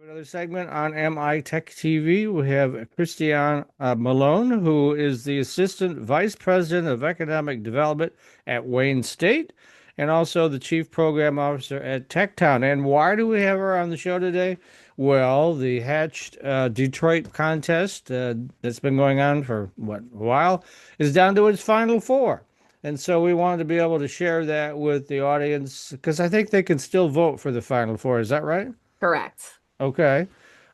Another segment on MI Tech TV. We have Christanne Malone, who is the Assistant Vice President of Economic Development at Wayne State and also the Chief Program Officer at TechTown. And why do we have her on the show today? Well, the Hatch Detroit Contest that's been going on for, a while is down to its final four. And so we wanted to be able to share that with the audience because I think they can still vote for the final four. Is that right? Correct. Okay.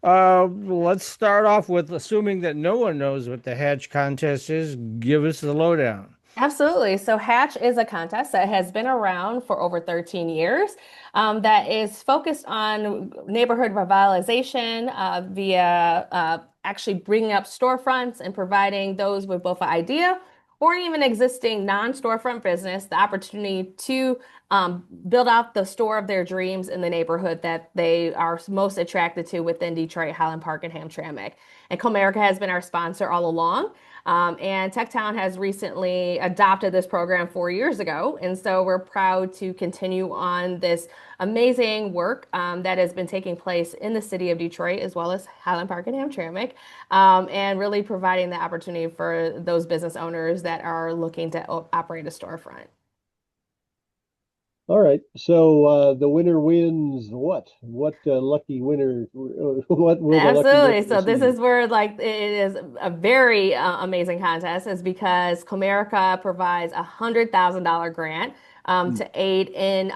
Let's start off with assuming that no one knows what the Hatch contest is. Give us the lowdown. Absolutely. So Hatch is a contest that has been around for over 13 years that is focused on neighborhood revitalization via actually bringing up storefronts and providing those with both an idea or even existing non-storefront business the opportunity to build out the store of their dreams in the neighborhood that they are most attracted to within Detroit, Highland Park, and Hamtramck. And Comerica has been our sponsor all along. And TechTown has recently adopted this program 4 years ago. And so we're proud to continue on this amazing work that has been taking place in the city of Detroit, as well as Highland Park and Hamtramck, and really providing the opportunity for those business owners that are looking to operate a storefront. All right. So the winner wins what? What lucky winner? What will the lucky winner Absolutely. So this receive? is where like it is a very amazing contest is because Comerica provides $100,000 grant Hmm. to aid in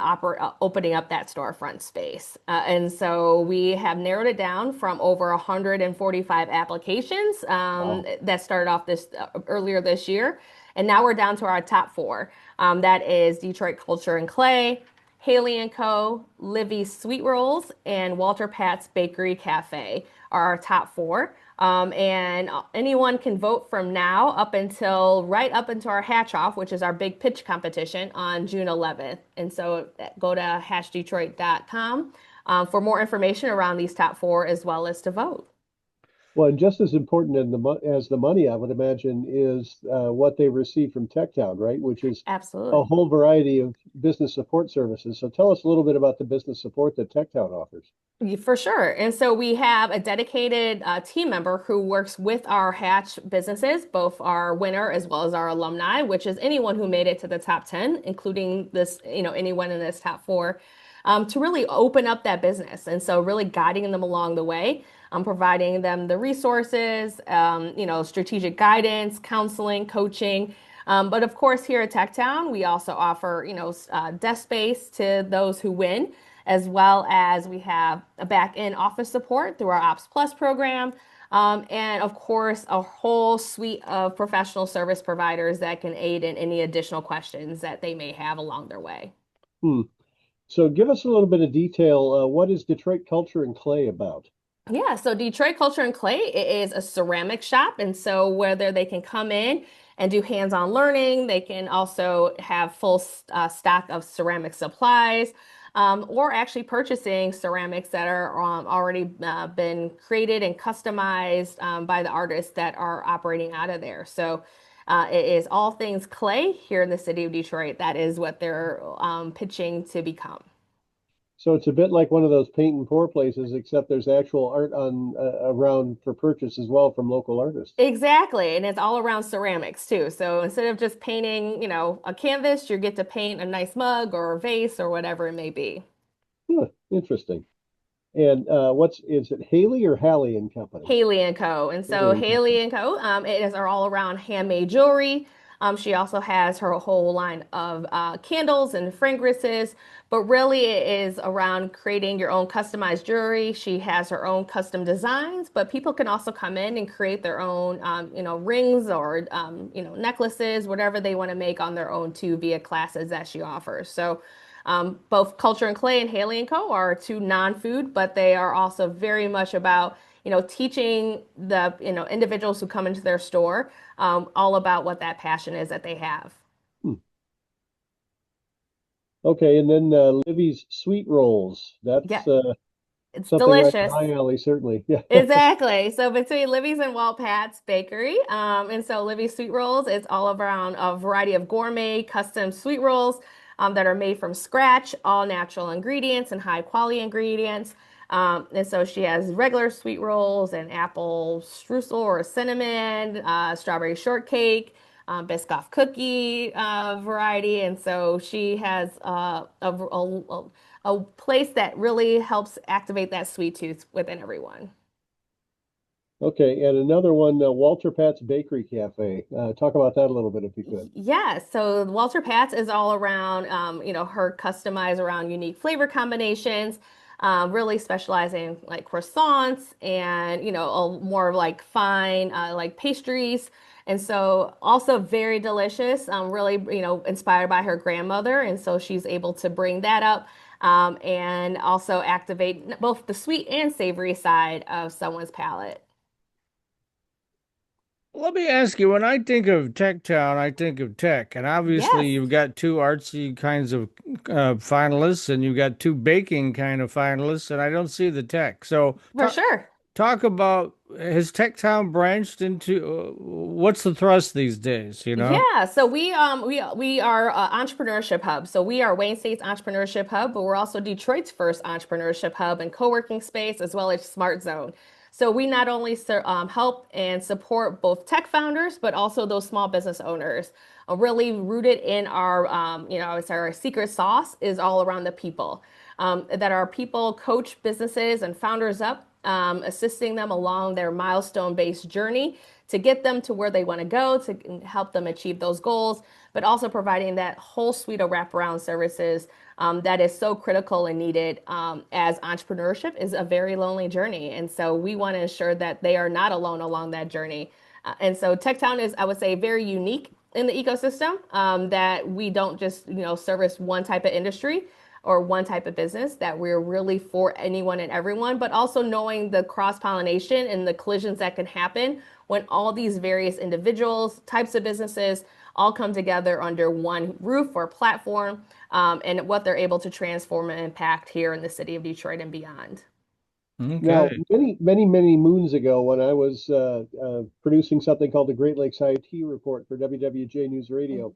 opening up that storefront space. And so we have narrowed it down from over 145 applications Wow. that started off this earlier this year. And now we're down to our top four. That is Detroit Culture and Clay, Halie Co, Livy's Sweet Rolls, and Walter Pat's Bakery Cafe are our top four. And anyone can vote from now up until right up until our hatch off, which is our big pitch competition on June 11th. And so go to hatchdetroit.com for more information around these top four as well as to vote. Well, and just as important in as the money, I would imagine, is what they receive from TechTown, right? Which is a Absolutely. whole variety of business support services. So tell us a little bit about the business support that TechTown offers. For sure. And so we have a dedicated team member who works with our Hatch businesses, both our winner as well as our alumni, which is anyone who made it to the top 10, including this, anyone in this top four, to really open up that business. And so really guiding them along the way, providing them the resources, strategic guidance, counseling, coaching. But of course, here at TechTown, we also offer, desk space to those who win as well as we have a back end office support through our Ops Plus program. And of course, a whole suite of professional service providers that can aid in any additional questions that they may have along their way. Hmm. So give us a little bit of detail. What is Detroit Culture and Clay about? Yeah, so Detroit Culture and Clay is a ceramic shop. And so whether they can come in and do hands-on learning, they can also have full stock of ceramic supplies, or actually purchasing ceramics that are already been created and customized by the artists that are operating out of there. So it is all things clay here in the city of Detroit. That is what they're pitching to become. So it's a bit like one of those paint and pour places, except there's actual art on around for purchase as well from local artists. Exactly. And it's all around ceramics too. So instead of just painting, a canvas, you get to paint a nice mug or a vase or whatever it may be. Huh, interesting. And what's is it Haley or Hallie and Company? Halie and Co. And so Haley and Company. Halie and Co. It is are all around handmade jewelry. She also has her whole line of candles and fragrances, but really it is around creating your own customized jewelry. She has her own custom designs, but people can also come in and create their own, rings or, necklaces, whatever they want to make on their own too via classes that she offers. So both Culture and Clay and Halie and Co. are two non-food, but they are also very much about, teaching the, individuals who come into their store all about what that passion is that they have. Hmm. Okay, and then Livy's sweet rolls. Yeah, That's it's something right up delicious. my alley, certainly. Yeah. Exactly. So between Livy's and Walt Pat's Bakery, and so Livy's Sweet Rolls, it's all around a variety of gourmet custom sweet rolls that are made from scratch, all natural ingredients and high quality ingredients. And so she has regular sweet rolls and apple streusel or cinnamon, strawberry shortcake, Biscoff cookie variety. And so she has a place that really helps activate that sweet tooth within everyone. Okay, and another one, Walter Pat's Bakery Cafe. Talk about that a little bit if you could. Yeah, so Walter Pat's is all around, her customized around unique flavor combinations, really specializing like croissants and, more like fine, like pastries. And so also very delicious, really, inspired by her grandmother. And so she's able to bring that up, and also activate both the sweet and savory side of someone's palate. Let me ask you, when I think of Tech Town, I think of tech, and obviously Yes, you've got two artsy kinds of finalists, and you've got two baking kind of finalists, and I don't see the tech. So for sure. talk about, has Tech Town branched into what's the thrust these days, you know? Yeah, so we are entrepreneurship hub. So we are Wayne State's entrepreneurship hub, but we're also Detroit's first entrepreneurship hub and co-working space as well as smart zone. So we not only help and support both tech founders, but also those small business owners. Really rooted in our, I would say our secret sauce is all around the people. That our people coach businesses and founders up, assisting them along their milestone-based journey to get them to where they want to go, to help them achieve those goals, but also providing that whole suite of wraparound services, that is so critical and needed, as entrepreneurship is a very lonely journey. And so we want to ensure that they are not alone along that journey. And so TechTown is, I would say, very unique in the ecosystem, that we don't just, service one type of industry or one type of business, that we're really for anyone and everyone, but also knowing the cross pollination and the collisions that can happen when all these various individuals, types of businesses all come together under one roof or platform, and what they're able to transform and impact here in the city of Detroit and beyond. Now, Okay. many moons ago, when I was producing something called the Great Lakes IoT Report for WWJ News Radio,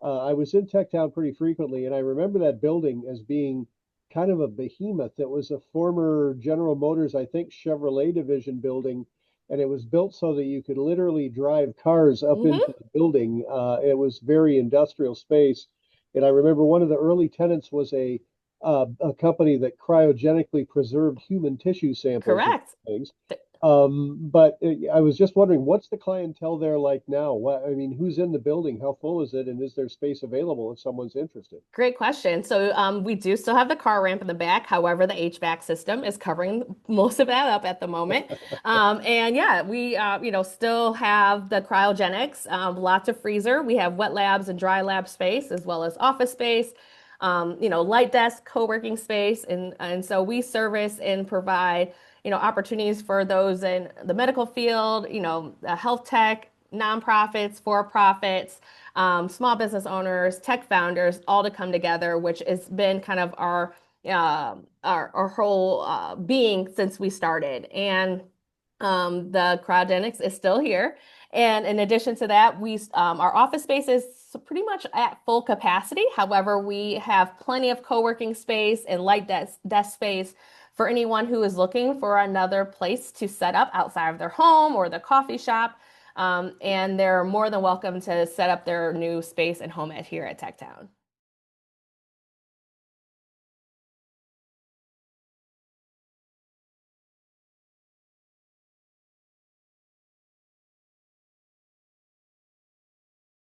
I was in Tech Town pretty frequently, and I remember that building as being kind of a behemoth. It was a former General Motors, I think, Chevrolet division building, and it was built so that you could literally drive cars up into Hmm. the building. It was very industrial space, and I remember one of the early tenants was a company that cryogenically preserved human tissue samples and Correct. things. But I was just wondering, what's the clientele there like now? I mean, who's in the building? How full is it? And is there space available if someone's interested? Great question. So we do still have the car ramp in the back. However, the HVAC system is covering most of that up at the moment. And yeah, we still have the cryogenics, lots of freezer. We have wet labs and dry lab space as well as office space. Light desk, co-working space, and so we service and provide opportunities for those in the medical field, health tech, nonprofits, for profits, small business owners, tech founders, all to come together, which has been kind of our whole being since we started. And the cryogenics is still here. And in addition to that, our office space is pretty much at full capacity. However, we have plenty of co-working space and light desk space for anyone who is looking for another place to set up outside of their home or the coffee shop. And they're more than welcome to set up their new space and home here at TechTown.